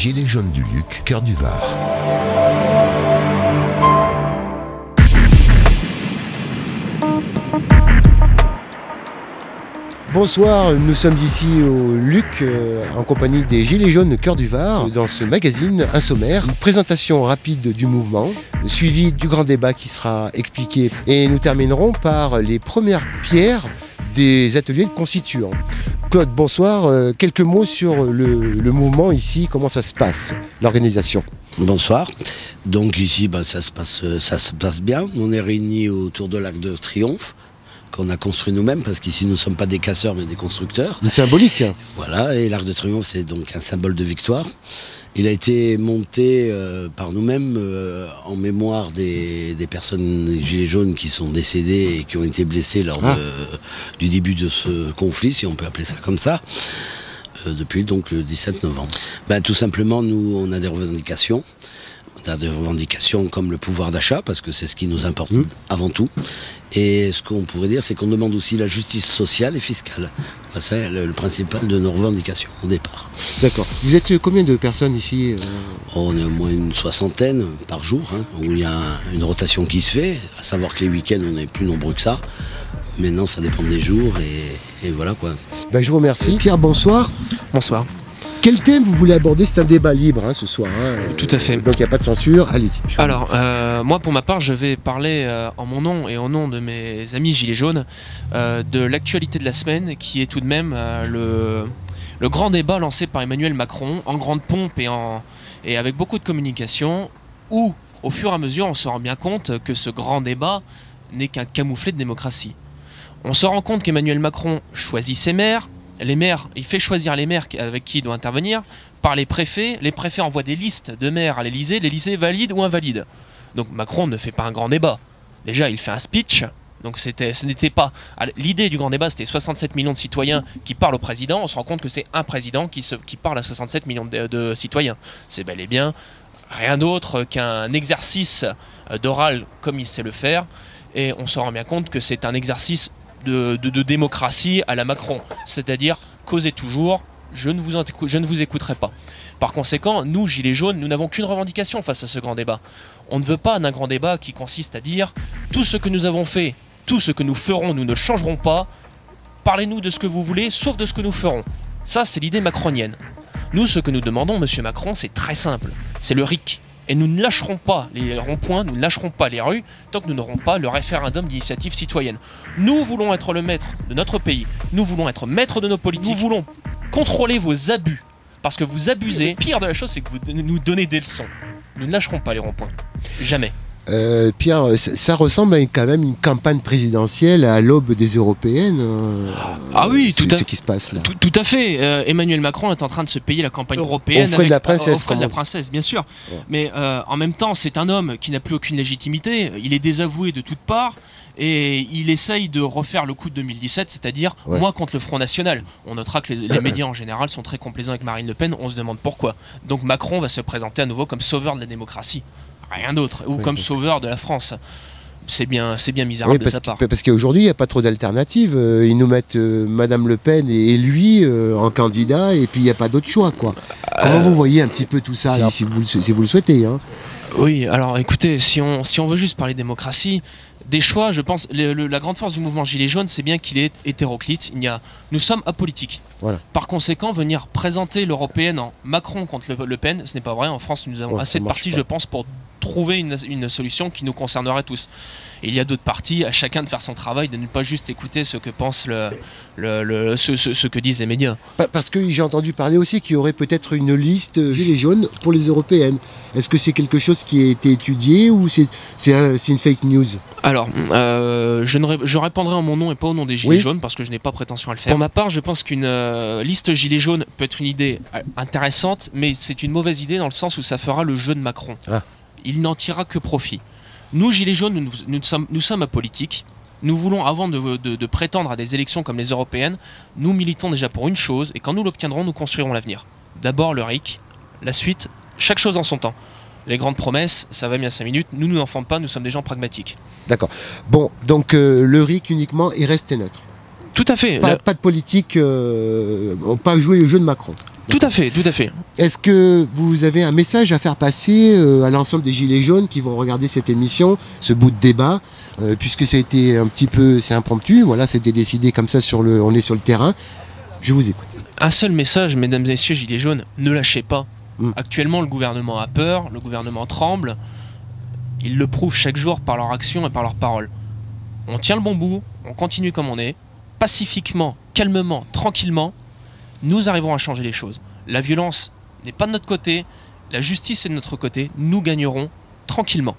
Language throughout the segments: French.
Gilets jaunes du Luc, cœur du Var. Bonsoir, nous sommes ici au Luc en compagnie des Gilets jaunes cœur du Var. Dans ce magazine, un sommaire, une présentation rapide du mouvement, suivi du grand débat qui sera expliqué. Et nous terminerons par les premières pierres des ateliers de constituants. Claude, bonsoir. Quelques mots sur le mouvement ici, comment ça se passe, l'organisation? Bonsoir. Donc ici, ça se passe bien. On est réunis autour de l'Arc de Triomphe, qu'on a construit nous-mêmes, parce qu'ici nous ne sommes pas des casseurs mais des constructeurs. Une symbolique. Voilà, et l'Arc de Triomphe c'est donc un symbole de victoire. Il a été monté par nous-mêmes en mémoire des personnes des Gilets jaunes qui sont décédées et qui ont été blessées lors du début de ce conflit, si on peut appeler ça comme ça, depuis donc le 17 novembre. Tout simplement, nous on a des revendications. On a des revendications comme le pouvoir d'achat, parce que c'est ce qui nous importe avant tout. Et ce qu'on pourrait dire, c'est qu'on demande aussi la justice sociale et fiscale. C'est le principal de nos revendications au départ. D'accord. Vous êtes combien de personnes ici? On est au moins une soixantaine par jour, où il y a une rotation qui se fait. À savoir que les week-ends, on est plus nombreux que ça. Maintenant, ça dépend des jours et voilà quoi. Je vous remercie. Pierre, bonsoir. Bonsoir. Quel thème vous voulez aborder? C'est un débat libre ce soir. Tout à fait. Donc il n'y a pas de censure. Allez-y. Alors, moi pour ma part, je vais parler en mon nom et au nom de mes amis Gilets jaunes de l'actualité de la semaine, qui est tout de même le grand débat lancé par Emmanuel Macron en grande pompe et avec beaucoup de communication, où au fur et à mesure on se rend bien compte que ce grand débat n'est qu'un camouflet de démocratie. On se rend compte qu'Emmanuel Macron choisit ses maires. Les maires, il fait choisir les maires avec qui il doit intervenir par les préfets envoient des listes de maires à l'Elysée valide ou invalide. Donc Macron ne fait pas un grand débat. Déjà, il fait un speech, donc ce n'était pas... L'idée du grand débat, c'était 67 millions de citoyens qui parlent au président. On se rend compte que c'est un président qui parle à 67 millions de citoyens. C'est bel et bien rien d'autre qu'un exercice d'oral comme il sait le faire, et on se rend bien compte que c'est un exercice de démocratie à la Macron, c'est-à-dire causez toujours, je ne vous écouterai pas. Par conséquent, nous, Gilets jaunes, nous n'avons qu'une revendication face à ce grand débat. On ne veut pas d'un grand débat qui consiste à dire tout ce que nous avons fait, tout ce que nous ferons, nous ne changerons pas, parlez-nous de ce que vous voulez, sauf de ce que nous ferons. Ça, c'est l'idée macronienne. Nous, ce que nous demandons, monsieur Macron, c'est très simple, c'est le RIC. Et nous ne lâcherons pas les ronds-points, nous ne lâcherons pas les rues tant que nous n'aurons pas le référendum d'initiative citoyenne. Nous voulons être le maître de notre pays, nous voulons être maître de nos politiques, nous voulons contrôler vos abus. Parce que vous abusez, le pire de la chose, c'est que vous nous donnez des leçons. Nous ne lâcherons pas les ronds-points, jamais. Pierre, ça ressemble à quand même une campagne présidentielle à l'aube des européennes. Ah oui, tout ce qui se passe là. Tout à fait. Emmanuel Macron est en train de se payer la campagne européenne. Au frais de la princesse. Au frais de la princesse, bien sûr. Ouais. Mais en même temps, c'est un homme qui n'a plus aucune légitimité. Il est désavoué de toutes parts. Et il essaye de refaire le coup de 2017, c'est-à-dire moi contre le Front National. On notera que les médias en général sont très complaisants avec Marine Le Pen. On se demande pourquoi. Donc Macron va se présenter à nouveau comme sauveur de la démocratie. Rien d'autre, ou comme sauveur de la France. C'est bien misérable de sa part. Parce qu'aujourd'hui, il n'y a pas trop d'alternatives. Ils nous mettent Madame Le Pen et lui en candidat, et puis il n'y a pas d'autre choix, quoi. Comment vous voyez un petit peu tout ça, si vous le souhaitez, Oui, alors écoutez, si on veut juste parler démocratie, des choix, je pense, la grande force du mouvement Gilets jaunes, c'est bien qu'il est hétéroclite. Nous sommes apolitiques. Voilà. Par conséquent, venir présenter l'européenne en Macron contre Le Pen, ce n'est pas vrai. En France, nous avons assez de partis, je pense, pour trouver une solution qui nous concernerait tous. Et il y a d'autres partis, à chacun de faire son travail, de ne pas juste écouter ce que pensent ce que disent les médias. Parce que j'ai entendu parler aussi qu'il y aurait peut-être une liste Gilets jaunes pour les européennes. Est-ce que c'est quelque chose qui a été étudié ou c'est une fake news? Alors, je répondrai en mon nom et pas au nom des Gilets jaunes, parce que je n'ai pas prétention à le faire. Pour ma part, je pense qu'une liste Gilets jaunes peut être une idée intéressante, mais c'est une mauvaise idée dans le sens où ça fera le jeu de Macron. Il n'en tirera que profit. Nous, Gilets jaunes, nous sommes apolitiques. Nous voulons, avant de prétendre à des élections comme les européennes, nous militons déjà pour une chose, et quand nous l'obtiendrons, nous construirons l'avenir. D'abord le RIC, la suite, chaque chose en son temps. Les grandes promesses, ça va bien 5 minutes, nous n'en faisons pas, nous sommes des gens pragmatiques. D'accord. Bon, donc le RIC uniquement est resté neutre. Tout à fait. Pas de politique, pas jouer le jeu de Macron. Tout à fait, tout à fait. Est-ce que vous avez un message à faire passer à l'ensemble des Gilets jaunes qui vont regarder cette émission, ce bout de débat, puisque ça a été un petit peu, c'est impromptu, voilà, c'était décidé comme ça on est sur le terrain. Je vous écoute. Un seul message, mesdames et messieurs Gilets jaunes, ne lâchez pas. Actuellement, le gouvernement a peur, le gouvernement tremble. Ils le prouvent chaque jour par leur action et par leurs paroles. On tient le bon bout, on continue comme on est, pacifiquement, calmement, tranquillement. Nous arriverons à changer les choses. La violence n'est pas de notre côté, la justice est de notre côté, nous gagnerons tranquillement.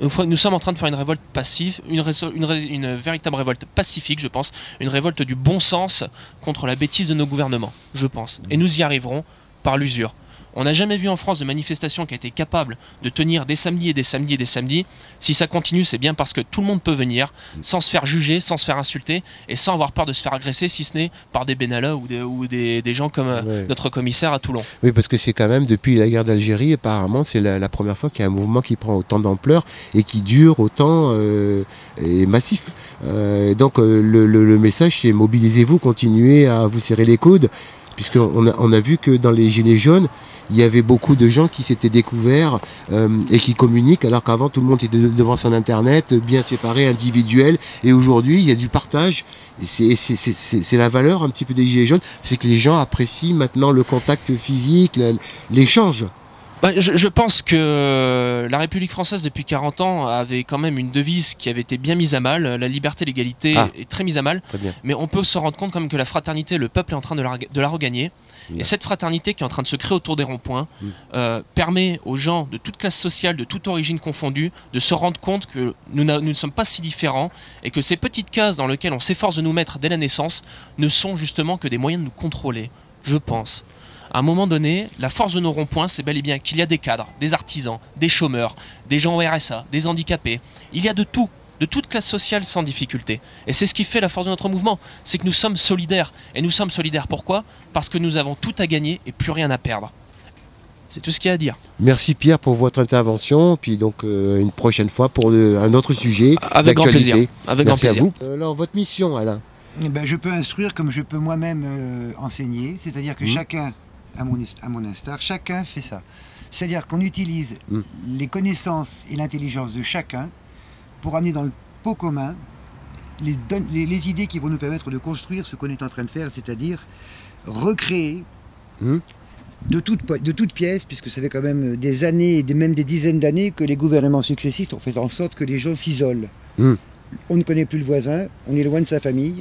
Nous sommes en train de faire une révolte passive, une véritable révolte pacifique, je pense, une révolte du bon sens contre la bêtise de nos gouvernements, je pense. Et nous y arriverons par l'usure. On n'a jamais vu en France de manifestation qui a été capable de tenir des samedis et des samedis et des samedis. Si ça continue, c'est bien parce que tout le monde peut venir, sans se faire juger, sans se faire insulter, et sans avoir peur de se faire agresser, si ce n'est par des Benalla ou des gens comme notre commissaire à Toulon. Oui, parce que c'est quand même, depuis la guerre d'Algérie, apparemment, c'est la première fois qu'il y a un mouvement qui prend autant d'ampleur et qui dure autant et massif. Donc le message, c'est mobilisez-vous, continuez à vous serrer les coudes, puisqu'on a vu que dans les Gilets jaunes, il y avait beaucoup de gens qui s'étaient découverts et qui communiquent, alors qu'avant tout le monde était devant son internet, bien séparé, individuel. Et aujourd'hui, il y a du partage. C'est la valeur un petit peu des Gilets jaunes, c'est que les gens apprécient maintenant le contact physique, l'échange. Je pense que la République française, depuis 40 ans, avait quand même une devise qui avait été bien mise à mal. La liberté, l'égalité est très mise à mal. Mais on peut se rendre compte quand même que la fraternité, le peuple est en train de la regagner. Et cette fraternité qui est en train de se créer autour des ronds-points permet aux gens de toute classe sociale, de toute origine confondue, de se rendre compte que nous ne sommes pas si différents et que ces petites cases dans lesquelles on s'efforce de nous mettre dès la naissance ne sont justement que des moyens de nous contrôler, je pense. À un moment donné, la force de nos ronds-points, c'est bel et bien qu'il y a des cadres, des artisans, des chômeurs, des gens au RSA, des handicapés. Il y a de tout, de toute classe sociale sans difficulté. Et c'est ce qui fait la force de notre mouvement, c'est que nous sommes solidaires. Et nous sommes solidaires pourquoi? Parce que nous avons tout à gagner et plus rien à perdre. C'est tout ce qu'il y a à dire. Merci Pierre pour votre intervention, puis donc une prochaine fois pour un autre sujet. Avec grand plaisir. Avec grand plaisir. À vous. Alors votre mission, Alain? Je peux instruire comme je peux moi-même enseigner, c'est-à-dire que chacun, à mon instar, chacun fait ça. C'est-à-dire qu'on utilise les connaissances et l'intelligence de chacun pour amener dans le pot commun les idées qui vont nous permettre de construire ce qu'on est en train de faire, c'est-à-dire recréer de toutes pièces, puisque ça fait quand même des années, et même des dizaines d'années que les gouvernements successifs ont fait en sorte que les gens s'isolent. On ne connaît plus le voisin, on est loin de sa famille,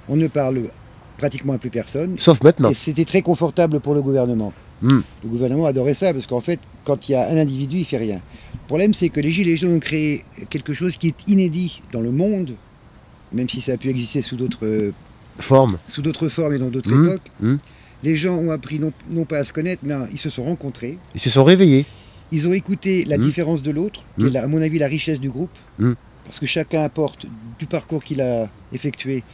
on ne parle pratiquement à plus personne. Sauf maintenant. Et c'était très confortable pour le gouvernement. Le gouvernement adorait ça, parce qu'en fait, quand il y a un individu, il ne fait rien. Le problème, c'est que les Gilets jaunes ont créé quelque chose qui est inédit dans le monde, même si ça a pu exister sous d'autres formes et dans d'autres époques. Les gens ont appris non pas à se connaître, mais ils se sont rencontrés. Ils se sont réveillés. Ils ont écouté la différence de l'autre, et à mon avis la richesse du groupe, parce que chacun apporte du parcours qu'il a effectué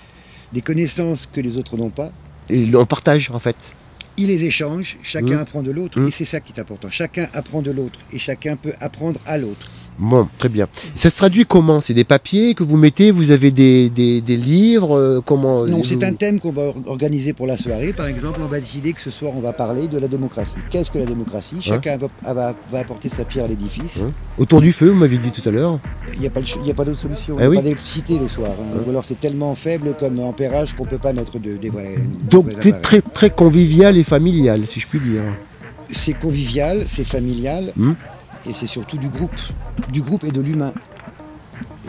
des connaissances que les autres n'ont pas. Et on partage en fait. Ils les échangent, chacun apprend de l'autre, et c'est ça qui est important. Chacun apprend de l'autre, et chacun peut apprendre à l'autre. Bon, très bien. Ça se traduit comment? C'est des papiers que vous mettez? Vous avez des livres? Comment? Non, c'est un thème qu'on va organiser pour la soirée. Par exemple, on va décider que ce soir, on va parler de la démocratie. Qu'est-ce que la démocratie? Chacun va apporter sa pierre à l'édifice. Autour du feu, vous m'avez dit tout à l'heure. Il n'y a pas d'autre solution. Il n'y a pas d'électricité le soir. Ou alors c'est tellement faible comme ampérage qu'on ne peut pas mettre des vrais... Donc c'est très, très convivial et familial, si je puis dire. C'est convivial, c'est familial. Et c'est surtout du groupe et de l'humain.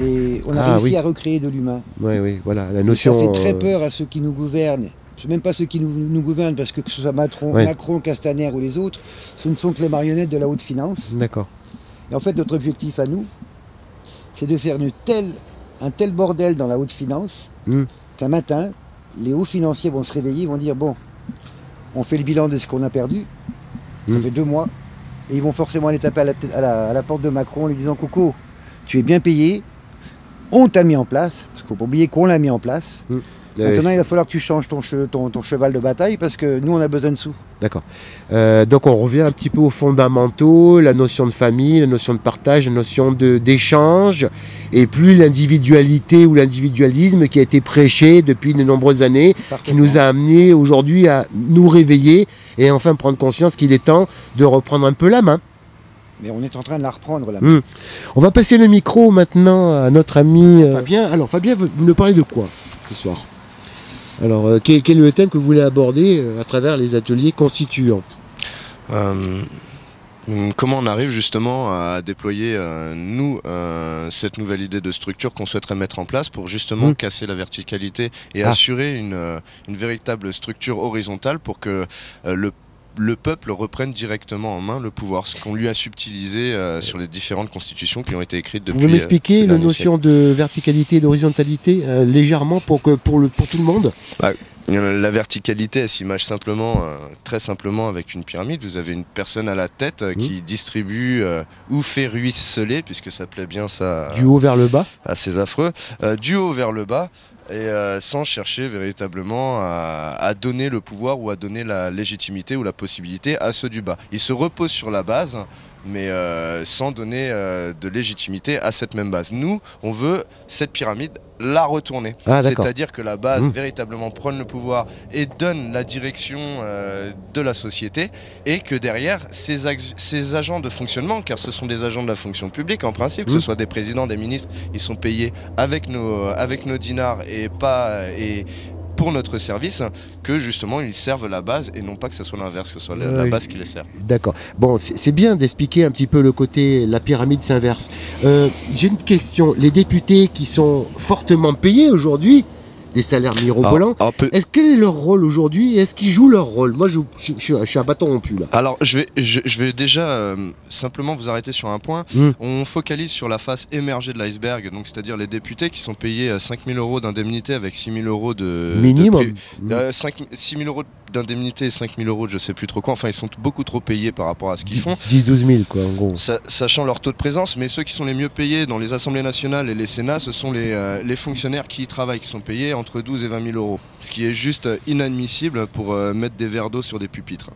Et on a réussi à recréer de l'humain. Oui, voilà, la notion... Ça fait très peur à ceux qui nous gouvernent. Même pas ceux qui nous gouvernent, parce que ce soit Macron, Castaner ou les autres, ce ne sont que les marionnettes de la haute finance. D'accord. Et en fait, notre objectif à nous, c'est de faire un tel bordel dans la haute finance, qu'un matin, les hauts financiers vont se réveiller, vont dire, bon, on fait le bilan de ce qu'on a perdu, ça fait 2 mois, et ils vont forcément aller taper à la porte de Macron en lui disant « Coco, tu es bien payé, on t'a mis en place, parce qu'il ne faut pas oublier qu'on l'a mis en place, Maintenant, il va falloir que tu changes ton cheval de bataille parce que nous, on a besoin de sous. D'accord. Donc on revient un petit peu aux fondamentaux, la notion de famille, la notion de partage, la notion d'échange, et plus l'individualité ou l'individualisme qui a été prêché depuis de nombreuses années, qui nous a amené aujourd'hui à nous réveiller et enfin prendre conscience qu'il est temps de reprendre un peu la main. Mais on est en train de la reprendre là. On va passer le micro maintenant à notre ami Fabien. Alors Fabien, vous nous parlez de quoi ce soir? Alors quel est le thème que vous voulez aborder à travers les ateliers constituants? Comment on arrive justement à déployer cette nouvelle idée de structure qu'on souhaiterait mettre en place pour justement casser la verticalité et assurer une véritable structure horizontale pour que le peuple reprenne directement en main le pouvoir, ce qu'on lui a subtilisé sur les différentes constitutions qui ont été écrites depuis. Vous pouvez m'expliquer la notion de verticalité et d'horizontalité légèrement pour tout le monde? La verticalité, elle s'image simplement, très simplement avec une pyramide. Vous avez une personne à la tête qui distribue ou fait ruisseler, puisque ça plaît bien ça. Du haut vers le bas. Assez affreux. Du haut vers le bas. Et sans chercher véritablement à donner le pouvoir ou à donner la légitimité ou la possibilité à ceux du bas. Il se repose sur la base, mais sans donner de légitimité à cette même base. Nous, on veut cette pyramide la retourner. C'est-à-dire que la base véritablement prenne le pouvoir et donne la direction de la société, et que derrière, ces agents de fonctionnement, car ce sont des agents de la fonction publique en principe, que ce soit des présidents, des ministres, ils sont payés avec nos dinars et pour notre service, que justement ils servent la base et non pas que ce soit l'inverse, que ce soit la base qui les sert. D'accord. Bon, c'est bien d'expliquer un petit peu le côté, la pyramide s'inverse. J'ai une question. Les députés qui sont fortement payés aujourd'hui, des salaires mirobolants, quel est leur rôle aujourd'hui? Est-ce qu'ils jouent leur rôle? Moi, je suis à bâton rompu là. Alors, je vais déjà simplement vous arrêter sur un point. On focalise sur la face émergée de l'iceberg, donc c'est-à-dire les députés qui sont payés 5 000 € d'indemnité avec 6 000 € de minimum. 6 000 € d'indemnité et 5 000 € de je sais plus trop quoi. Enfin, ils sont beaucoup trop payés par rapport à ce qu'ils font. 10-12 000 quoi, en gros. Sachant leur taux de présence, mais ceux qui sont les mieux payés dans les assemblées nationales et les sénats, ce sont les fonctionnaires qui y travaillent, qui sont payés entre 12 et 20 000 €. Ce qui est juste inadmissible pour mettre des verres d'eau sur des pupitres.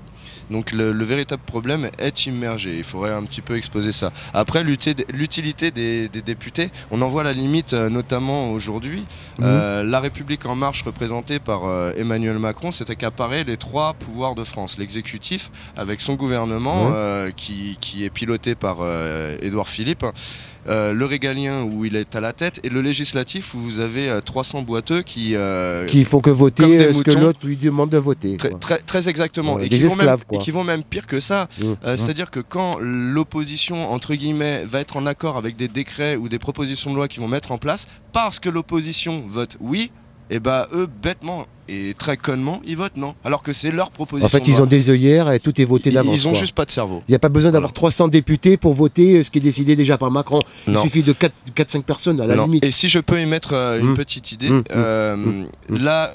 Donc le véritable problème est immergé, il faudrait un petit peu exposer ça. Après, l'utilité des députés, on en voit la limite notamment aujourd'hui. La République en marche représentée par Emmanuel Macron, c'est accaparer les 3 pouvoirs de France. L'exécutif avec son gouvernement qui est piloté par Édouard Philippe. Le régalien où il est à la tête, et le législatif où vous avez 300 boiteux qui font que voter ce que l'autre lui demande de voter. Très exactement. Et qui vont même pire que ça. C'est-à-dire que quand l'opposition, entre guillemets, va être en accord avec des décrets ou des propositions de loi qu'ils vont mettre en place, parce que l'opposition vote oui, et bah eux, bêtement et très connement, ils votent non. Alors que c'est leur proposition. En fait, ils ont des œillères et tout est voté d'avance. Ils ont juste pas de cerveau. Il n'y a pas besoin d'avoir 300 députés pour voter ce qui est décidé déjà par Macron. Il suffit de 4-5 personnes à la limite. Et si je peux émettre une petite idée, là,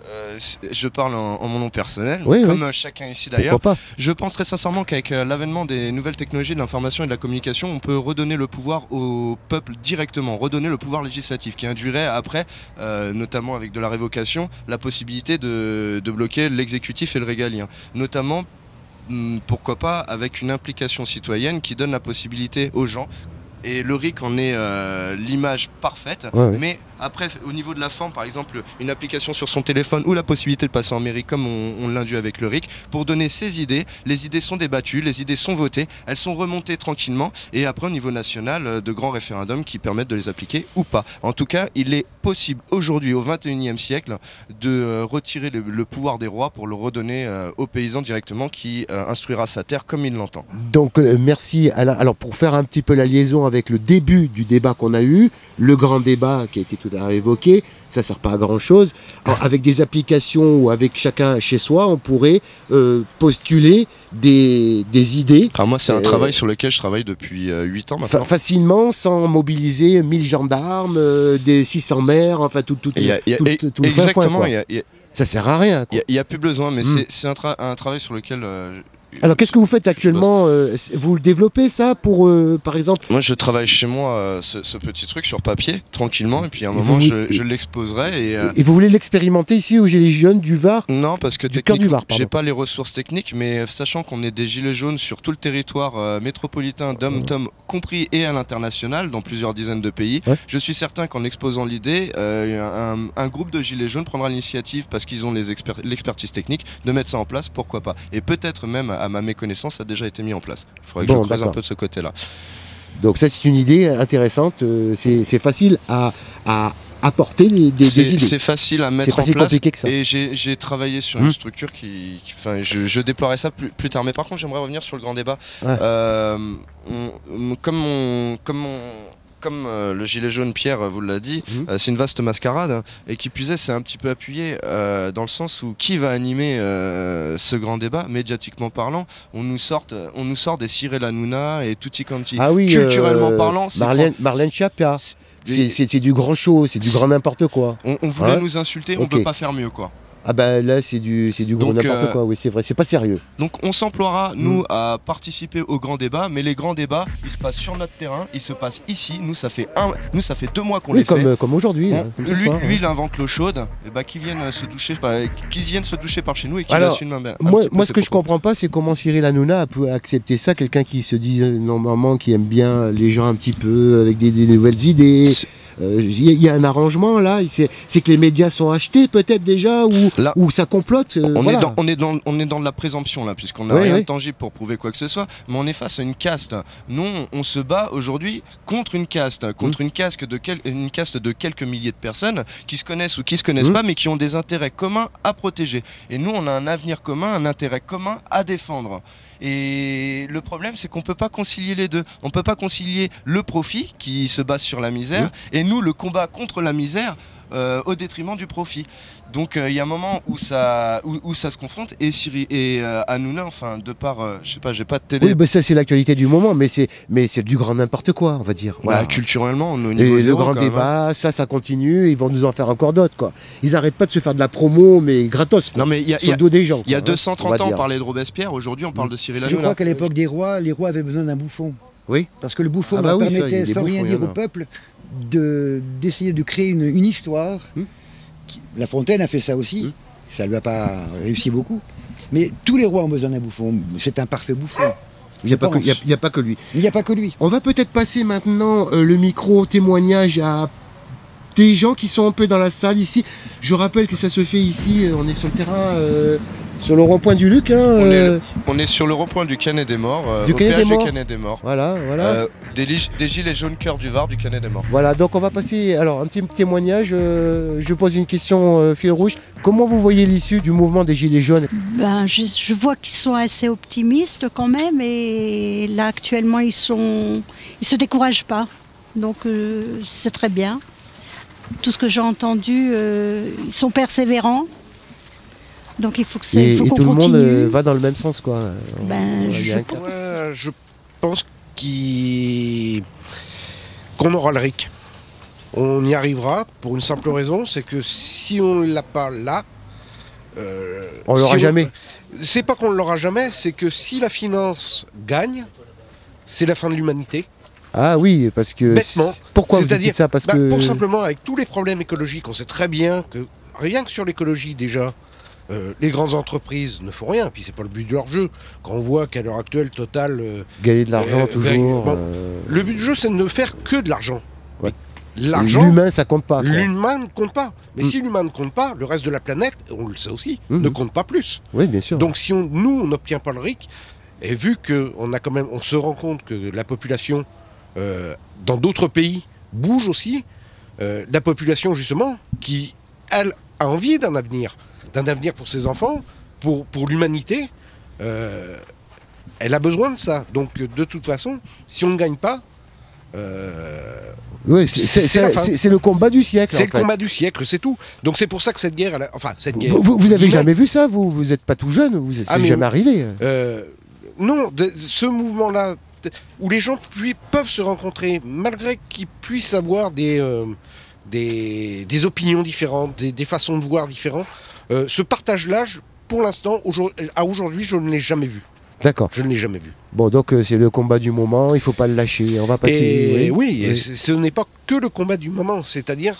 je parle en mon nom personnel, comme chacun ici d'ailleurs. Je pense très sincèrement qu'avec l'avènement des nouvelles technologies de l'information et de la communication, on peut redonner le pouvoir au peuple directement, redonner le pouvoir législatif, qui induirait après, notamment avec de la révocation, la possibilité de bloquer l'exécutif et le régalien. Notamment, pourquoi pas, avec une implication citoyenne qui donne la possibilité aux gens, et le RIC en est l'image parfaite, mais après, au niveau de la forme, par exemple, une application sur son téléphone ou la possibilité de passer en mairie comme on l'induit avec le RIC, pour donner ses idées. Les idées sont débattues, les idées sont votées, elles sont remontées tranquillement, et après au niveau national, de grands référendums qui permettent de les appliquer ou pas. En tout cas, il est possible aujourd'hui, au XXIe siècle, de retirer le pouvoir des rois pour le redonner aux paysans directement, qui instruira sa terre comme il l'entend. Donc merci Alain. Alors pour faire un petit peu la liaison avec le début du débat qu'on a eu, le grand débat qui a été tout à l'heure évoqué, ça ne sert pas à grand chose. Alors, avec des applications ou avec chacun chez soi, on pourrait postuler des idées. Alors moi, c'est un travail sur lequel je travaille depuis 8 ans maintenant. Facilement, sans mobiliser 1000 gendarmes, des 600 maires, enfin tout le exactement. Ça sert à rien. Il n'y a plus besoin, mais c'est un travail sur lequel Alors qu'est-ce que vous faites actuellement? Vous le développez ça pour, par exemple? Moi je travaille chez moi ce petit truc sur papier, tranquillement, et puis à un moment je l'exposerai. Et vous voulez l'expérimenter ici aux Gilets jaunes du Var? Non, parce que techniquement, j'ai pas les ressources techniques, mais sachant qu'on est des Gilets jaunes sur tout le territoire métropolitain, dom-tom compris, et à l'international, dans plusieurs dizaines de pays, je suis certain qu'en exposant l'idée, un groupe de Gilets jaunes prendra l'initiative, parce qu'ils ont l'expertise technique, de mettre ça en place, pourquoi pas. Et peut-être même, à ma méconnaissance, ça a déjà été mis en place. Il faudrait que je creuse un peu de ce côté-là. Donc ça, c'est une idée intéressante, c'est facile à apporter des idées. C'est facile à mettre en place, que ça. Et j'ai travaillé sur une structure je déploierai ça plus tard. Mais par contre, j'aimerais revenir sur le grand débat. Comme le gilet jaune Pierre vous l'a dit, c'est une vaste mascarade, et qui plus est, c'est un petit peu appuyé dans le sens où qui va animer ce grand débat, médiatiquement parlant. On nous sort des Cyril Hanouna et Tutti Quanti. Ah oui, culturellement parlant, Marlène Schiappa, c'est du grand show, c'est du grand n'importe quoi. On voulait nous insulter, on peut pas faire mieux, quoi. Ah bah là c'est du gros n'importe quoi, oui c'est vrai, c'est pas sérieux. Donc on s'emploiera nous à participer au grand débat, mais les grands débats ils se passent sur notre terrain, ils se passent ici, nous ça fait 2 mois qu'on les fait. Comme aujourd'hui. Lui il invente l'eau chaude, et bah qu'ils viennent se doucher par chez nous et qu'ils laissent une main. Moi ce que je comprends pas, c'est comment Cyril Hanouna peut accepter ça, quelqu'un qui se dit normalement qui aime bien les gens un petit peu avec des nouvelles idées. Il y a un arrangement là, c'est que les médias sont achetés peut-être déjà, ou ça complote. On est dans de la présomption là, puisqu'on n'a rien de tangible pour prouver quoi que ce soit, mais on est face à une caste. Nous on se bat aujourd'hui contre une caste, une caste de quelques milliers de personnes qui se connaissent ou qui se connaissent pas, mais qui ont des intérêts communs à protéger. Et nous on a un avenir commun, un intérêt commun à défendre. Et le problème c'est qu'on peut pas concilier les deux. On peut pas concilier le profit qui se base sur la misère et nous le combat contre la misère au détriment du profit. Donc il y a un moment où ça se confronte, et Hanouna, enfin de par je sais pas, j'ai pas de télé. Oui, bah ça c'est l'actualité du moment, mais c'est du grand n'importe quoi, on va dire. Voilà. Culturellement, on est au niveau zéro. Le grand débat, ça continue, ils vont nous en faire encore d'autres quoi. Ils arrêtent pas de se faire de la promo, mais gratos quoi. Non mais il y a dos des gens. Il y a 230 ans on parlait de Robespierre, aujourd'hui on parle de Cyril Hanouna. Je crois qu'à l'époque des rois, les rois avaient besoin d'un bouffon. Oui. Parce que le bouffon leur permettait, sans rien dire au peuple, d'essayer de créer une histoire. La Fontaine a fait ça aussi. Ça lui a pas réussi beaucoup. Mais tous les rois ont besoin d'un bouffon. C'est un parfait bouffon. Il n'y a pas que lui. Il n'y a pas que lui. On va peut-être passer maintenant le micro témoignage à des gens qui sont un peu dans la salle ici. Je rappelle que ça se fait ici, on est sur le terrain, sur le rond-point du Luc. On est sur le rond-point du Canet des Morts, du Canet des Morts. Voilà. Des Gilets jaunes Cœur du Var du Canet des Morts. Voilà, donc on va passer alors un petit témoignage. Je pose une question fil rouge. Comment vous voyez l'issue du mouvement des Gilets jaunes? Je vois qu'ils sont assez optimistes quand même, et là actuellement ils se découragent pas. Donc c'est très bien. Tout ce que j'ai entendu, ils sont persévérants. Donc il faut qu'on continue. Et tout le monde va dans le même sens quoi. Je pense qu'on aura le RIC. On y arrivera pour une simple raison, c'est que si on ne l'a pas là, on l'aura jamais. C'est pas qu'on ne l'aura jamais, c'est que si la finance gagne, c'est la fin de l'humanité. Ah oui, parce que... Bêtement. Pourquoi vous dites ça? Pour simplement, avec tous les problèmes écologiques, on sait très bien que, rien que sur l'écologie déjà, les grandes entreprises ne font rien, puis c'est pas le but de leur jeu. Quand on voit qu'à l'heure actuelle, Total... gagner de l'argent toujours... Le but du jeu, c'est de ne faire que de l'argent. Ouais. L'argent... L'humain, ça compte pas. L'humain ne compte pas. Mais si l'humain ne compte pas, le reste de la planète, on le sait aussi, ne compte pas plus. Oui, bien sûr. Donc si nous, on n'obtient pas le RIC, et vu qu'on se rend compte que la population... dans d'autres pays, bouge aussi. La population, justement, qui, elle, a envie d'un avenir pour ses enfants, pour l'humanité, elle a besoin de ça. Donc, de toute façon, si on ne gagne pas... oui, c'est le combat du siècle. C'est le combat du siècle, c'est tout. Donc, c'est pour ça que cette guerre... cette guerre vous avez jamais vu ça? Vous n'êtes pas tout jeune, c'est jamais arrivé. Non, ce mouvement-là, où les gens peuvent se rencontrer, malgré qu'ils puissent avoir des opinions différentes, des façons de voir différentes. Ce partage-là, pour l'instant, à aujourd'hui, je ne l'ai jamais vu. D'accord. Je ne l'ai jamais vu. Bon, donc c'est le combat du moment, il ne faut pas le lâcher. On va passer. Et ce n'est pas que le combat du moment, c'est-à-dire,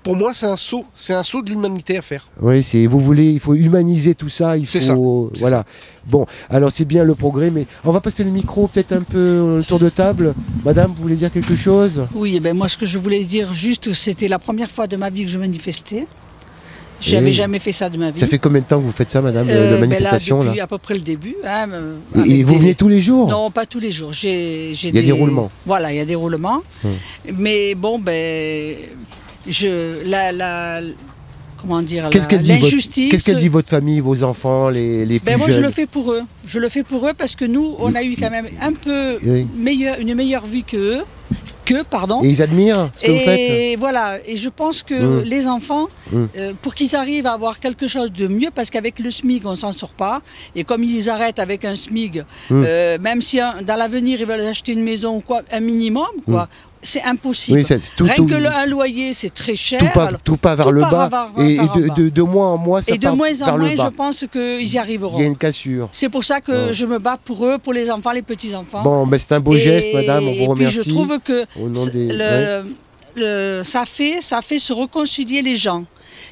pour moi, c'est un saut de l'humanité à faire. Oui, il faut humaniser tout ça. C'est ça. Voilà. Bon, alors c'est bien le progrès, mais on va passer le micro peut-être un peu le tour de table. Madame, vous voulez dire quelque chose? Oui, ben moi ce que je voulais dire juste, c'était la première fois de ma vie que je manifestais. Je n'avais jamais fait ça de ma vie. Ça fait combien de temps que vous faites ça, madame, la manifestation ben là, depuis à peu près le début. Hein, et vous venez tous les jours? Non, pas tous les jours. Il y a des roulements. Voilà, il y a des roulements. Mais bon, comment dire, l'injustice... Qu'est-ce qu'elle dit votre famille, vos enfants, les plus jeunes? Moi, je le fais pour eux. Je le fais pour eux parce que nous, on a eu quand même un peu une meilleure vie qu'eux. Et ils admirent ce que vous faites. Et voilà, et je pense que les enfants, pour qu'ils arrivent à avoir quelque chose de mieux, parce qu'avec le SMIC, on s'en sort pas, et comme ils arrêtent avec un SMIC, même si dans l'avenir, ils veulent acheter une maison ou quoi, un minimum, quoi, c'est impossible. Oui, Rien que un loyer, c'est très cher. Tout part vers le bas. Et de mois en mois, ça part vers le bas. Et de moins en moins, je pense qu'ils y arriveront. Il y a une cassure. C'est pour ça que je me bats pour eux, pour les enfants, les petits-enfants. Bon, mais c'est un beau geste, madame, on vous remercie. Et puis je trouve que ça fait se réconcilier les gens.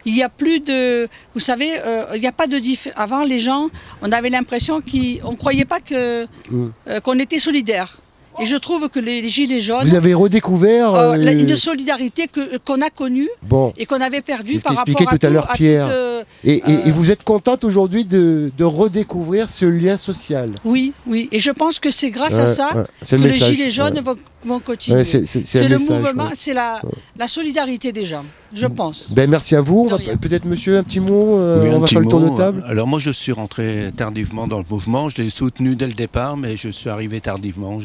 Il n'y a plus de... Vous savez, il n'y a pas de... Avant, les gens, on avait l'impression qu'on ne croyait pas qu'on était solidaires. Et je trouve que les Gilets jaunes... Vous avez redécouvert... une solidarité qu'on a connue et qu'on avait perdue par rapport tout à l'heure Pierre. Et vous êtes contente aujourd'hui de redécouvrir ce lien social? Oui, oui. Et je pense que c'est grâce à ça que les Gilets jaunes vont continuer. C'est le mouvement, c'est la solidarité des gens, je pense. Merci à vous. Peut-être monsieur, un petit mot, on va faire le tour de table. Alors moi je suis rentré tardivement dans le mouvement, je l'ai soutenu dès le départ, mais je suis arrivé tardivement.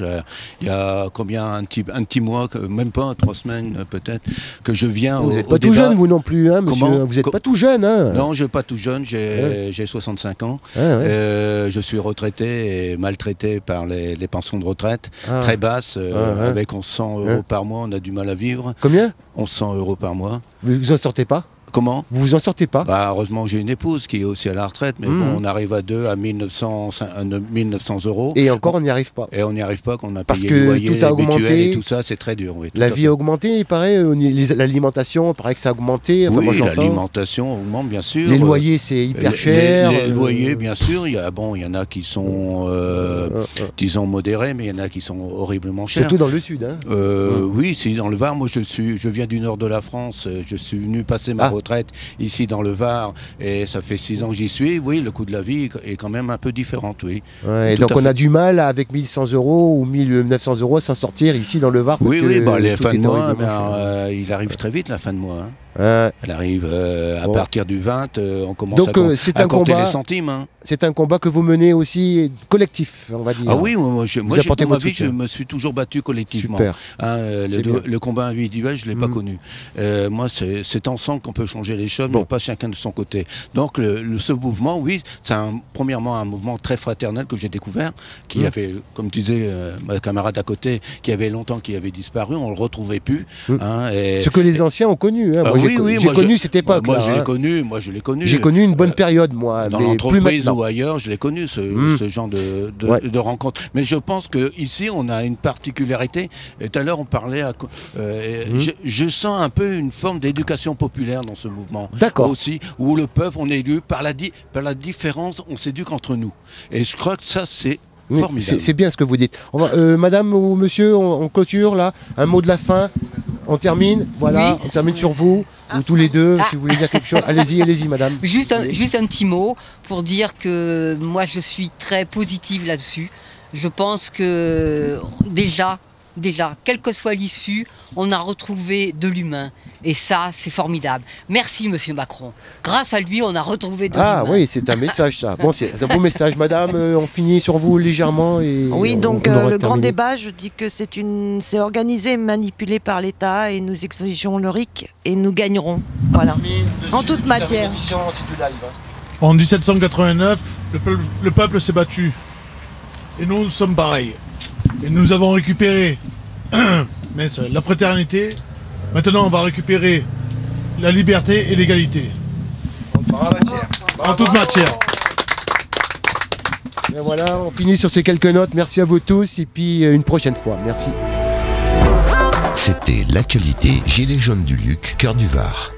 Il y a combien, un petit mois, même pas 3 semaines peut-être, que je viens Vous n'êtes pas tout jeune vous non plus, hein, monsieur. Vous n'êtes pas tout jeune. Hein. Non, je ne suis pas tout jeune, j'ai 65 ans. Je suis retraité et maltraité par les pensions de retraite, très basses. Avec 1100 € par mois, on a du mal à vivre. Combien? 1100 € par mois. Vous en sortez pas? Comment? Vous vous en sortez pas? Heureusement j'ai une épouse qui est aussi à la retraite, mais bon, on arrive à 2 à 1900 €. Et encore on n'y arrive pas. Et on n'y arrive pas, qu'on a parce payé que le loyer, tout a augmenté, mutuelles et tout ça, c'est très dur. Oui, la vie a augmenté, il paraît, l'alimentation, il paraît que ça a augmenté. Enfin, oui, l'alimentation augmente bien sûr. Les loyers c'est hyper cher. Les loyers bien sûr, il y en a qui sont, disons, modérés, mais il y en a qui sont horriblement chers. Surtout dans le sud. Hein. Oui, c'est dans le Var. Moi je viens du nord de la France, je suis venu passer ma retraite ici dans le Var, et ça fait 6 ans que j'y suis. Oui, le coût de la vie est quand même un peu différent, oui. Et donc on a du mal avec 1100 € ou 1900 € à s'en sortir ici dans le Var. Oui, les fins de mois, il arrive très vite la fin de mois. Elle arrive à partir du 20, on commence à compter les centimes. Hein. C'est un combat que vous menez aussi collectif, on va dire. Ah oui, moi dans ma vie, je me suis toujours battu collectivement. Super. Le combat individuel, je ne l'ai pas connu. Moi, c'est ensemble qu'on peut changer les choses, mais pas chacun de son côté. Donc ce mouvement, oui, c'est premièrement un mouvement très fraternel que j'ai découvert, qui avait, comme disait ma camarade à côté, qui avait longtemps qui avait disparu, on ne le retrouvait plus. Ce que les anciens ont connu. Hein. J'ai connu cette époque. Moi, je l'ai connu. J'ai connu une bonne période, moi. Dans l'entreprise ou ailleurs, je l'ai connu, ce genre de rencontre. Mais je pense qu'ici, on a une particularité. Et tout à l'heure, on parlait... Je sens un peu une forme d'éducation populaire dans ce mouvement. D'accord. Aussi, où le peuple, on est élu par la différence, on s'éduque entre nous. Et je crois que ça, c'est formidable. C'est bien ce que vous dites. Madame ou monsieur, on clôture là. Un mot de la fin. On termine, voilà, on termine sur vous, ou tous les deux, si vous voulez dire quelque chose. Allez-y, madame. Juste un petit mot pour dire que moi je suis très positive là-dessus. Je pense que déjà, quelle que soit l'issue, on a retrouvé de l'humain. Et ça, c'est formidable. Merci, monsieur Macron. Grâce à lui, on a retrouvé de l'humain. Ah oui, c'est un message, ça. Bon, c'est un beau message. Madame, on finit sur vous légèrement. Oui, donc le grand débat, je dis que c'est organisé et manipulé par l'État et nous exigeons le RIC et nous gagnerons. Voilà. En toute matière. En 1789, le peuple s'est battu. Et nous sommes pareils. Et nous avons récupéré la fraternité. Maintenant, on va récupérer la liberté et l'égalité. En toute matière. Et voilà, on finit sur ces quelques notes. Merci à vous tous et puis une prochaine fois. Merci. C'était l'actualité Gilets jaunes du Luc, cœur du Var.